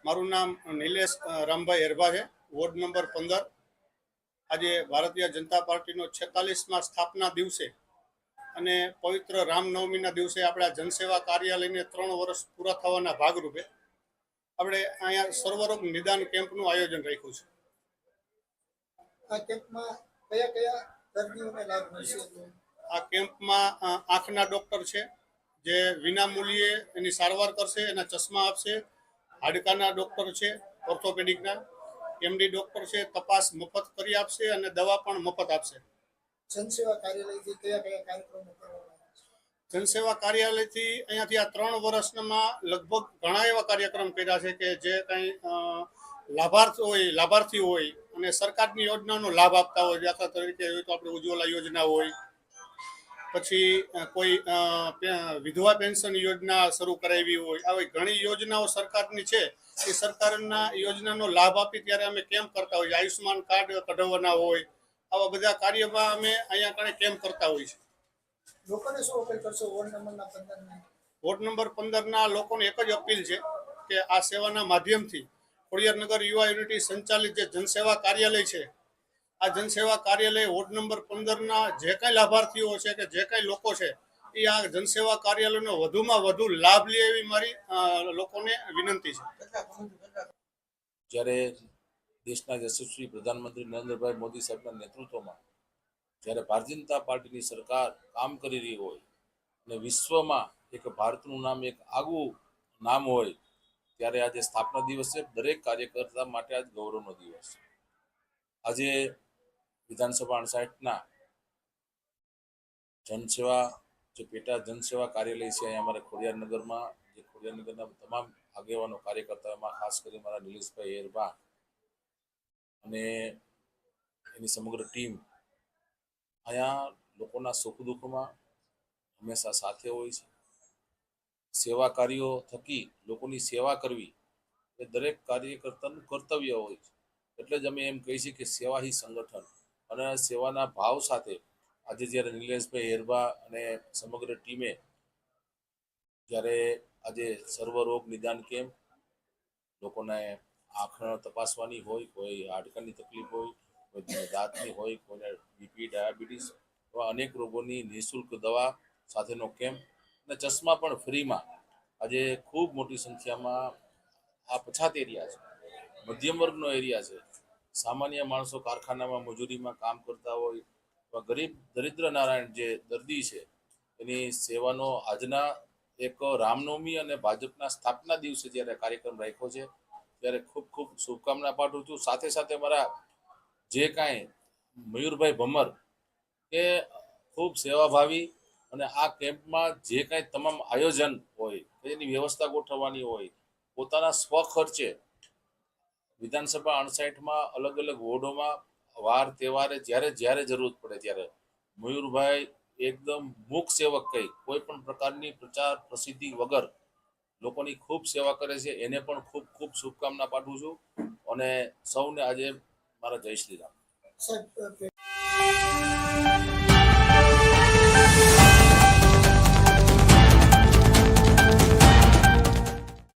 મારું નામ નિલેશ રામભાઈ હેરભા છે, વોર્ડ નંબર 15। આજે ભારતીય જનતા પાર્ટીનો 46મા સ્થાપના દિવસે અને પવિત્ર રામનવમીના દિવસે આપણા જનસેવા કાર્યાલયને 3 વર્ષ પૂરા થવાના ભાગરૂપે આપણે અહીંયા સર્વરોગ નિદાન કેમ્પનું આયોજન રાખ્યું છે। આ કેમ્પમાં કયા કયા દર્દીઓને લાભ મળશે? આ કેમ્પમાં આંખના ડૉક્ટર છે જે વિનામૂલ્યે એની સારવાર કરશે, એના ચશ્મા આપશે। હાડકાના ડૉક્ટર છે, ઓર્થોપેડિકના એમડી ડૉક્ટર છે, તપાસ મફત કરી આપશે અને દવા પણ મફત આપશે। જનસેવા કાર્યાલયથી કયા કયા કાર્યક્રમો કરવામાં આવે છે? જનસેવા કાર્યાલયથી અહીંયાથી આ 3 વર્ષમાં લગભગ ઘણા એવા કાર્યક્રમ કર્યા છે કે જે કંઈ લાભાર્થી હોય અને સરકારની યોજનાનો લાભ આપતા હોય, દાખલા તરીકે હોય તો આપણે ઉજ્જવલા યોજના હોય, પછી કોઈ વિધવા પેન્શન યોજના શરૂ કરાવી હોય, આવી ઘણી યોજનાઓ સરકારની છે। એ સરકારના યોજનાનો લાભ આપી ત્યારે અમે કેમ્પ કરતા હોઈએ। આયુષ્યમાન કાર્ડ કઢાવવાના હોય, આવા બધા કાર્યમાં અમે અહીંયા કણે કેમ્પ કરતા હોઈએ છીએ। લોકોને શું અપીલ કરશો વોર્ડ નંબર 15? વોર્ડ નંબર 15ના લોકોને એક જ અપીલ છે કે આ સેવાના માધ્યમથી ખોડિયારનગર યુવા યુનિટી સંચાલિત જે જનસેવા કાર્યાલય છે, આ જનસેવા કાર્યાલય વોર્ડ નંબર 15ના જે કાંઈ લાભાર્થીઓ છે કે જે કાંઈ લોકો છે એ આ જનસેવા કાર્યાલયનો વધુમાં વધુ લાભ લે એવી મારી લોકોને વિનંતી છે। જ્યારે દેશના યશસ્વી પ્રધાનમંત્રી નરેન્દ્રભાઈ મોદી સાહેબના નેતૃત્વમાં જ્યારે ભારતીય જનતા પાર્ટીની સરકાર કામ કરી રહી હોય અને વિશ્વમાં એક ભારતનું નામ એક આગવું નામ હોય, ત્યારે આજે સ્થાપના દિવસ છે। દરેક કાર્યકર્તા માટે આજ ગૌરવનો દિવસ છે। આજે વિધાનસભા 59ના જનસેવા જે પેટા જનસેવા કાર્યાલય છે અહીંયા અમારે ખોડિયારનગરમાં, જે ખોડિયારનગરના તમામ આગેવાનો કાર્યકર્તાઓમાં ખાસ કરી મારા નિલેશભાઈ હેરભા અને એની સમગ્ર ટીમ અહીંયા લોકોના સુખ દુઃખમાં હંમેશા સાથે હોય છે। સેવા કાર્યો થકી લોકોની સેવા કરવી એ દરેક કાર્યકર્તાનું કર્તવ્ય હોય છે। એટલે જ અમે એમ કહીએ છીએ કે સેવા હી સંગઠન, અને સેવાના ભાવ સાથે આજે જ્યારે નિલેશભાઈ હેરભા અને સમગ્ર ટીમે જ્યારે આજે સર્વરોગ નિદાન કેમ્પ, લોકોને આંખ તપાસવાની હોય, કોઈ હાડકાની તકલીફ હોય, કોઈ દાંતની હોય, કોઈને બીપી ડાયાબિટીસ એવા અનેક રોગોની નિઃશુલ્ક દવા સાથેનો કેમ્પ અને ચશ્મા પણ ફ્રીમાં આજે ખૂબ મોટી સંખ્યામાં આ પછાત એરિયા છે, મધ્યમ વર્ગનો એરિયા છે, સામાન્ય માણસો કારખાનામાં મજૂરીમાં કામ કરતા હોય, ગરીબ દરિદ્ર નારાયણ જે દર્દી છે એની સેવાનો આજના એક રામનવમી અને ભાજપના સ્થાપના દિવસે જ્યારે કાર્યક્રમ રાખ્યો છે ત્યારે ખૂબ ખૂબ શુભકામના પાઠવું છું। સાથે સાથે મારા જે કાંઈ મયુરભાઈ ભમર એ ખૂબ સેવાભાવી અને આ કેમ્પમાં જે કાંઈ તમામ આયોજન હોય, એની વ્યવસ્થા ગોઠવવાની હોય, પોતાના સ્વખર્ચે વિધાનસભા 59માં અલગ અલગ વોર્ડોમાં વાર તહેવારે જ્યારે જરૂર પડે ત્યારે મયુરભાઈ એકદમ મૂક સેવક કહી કોઈ પણ પ્રકારની પ્રચાર પ્રસિદ્ધિ વગર લોકોની ખૂબ સેવા કરે છે। એને પણ ખૂબ ખૂબ શુભકામના પાઠવું છું અને સૌને આજે મારા જય શ્રી રામ।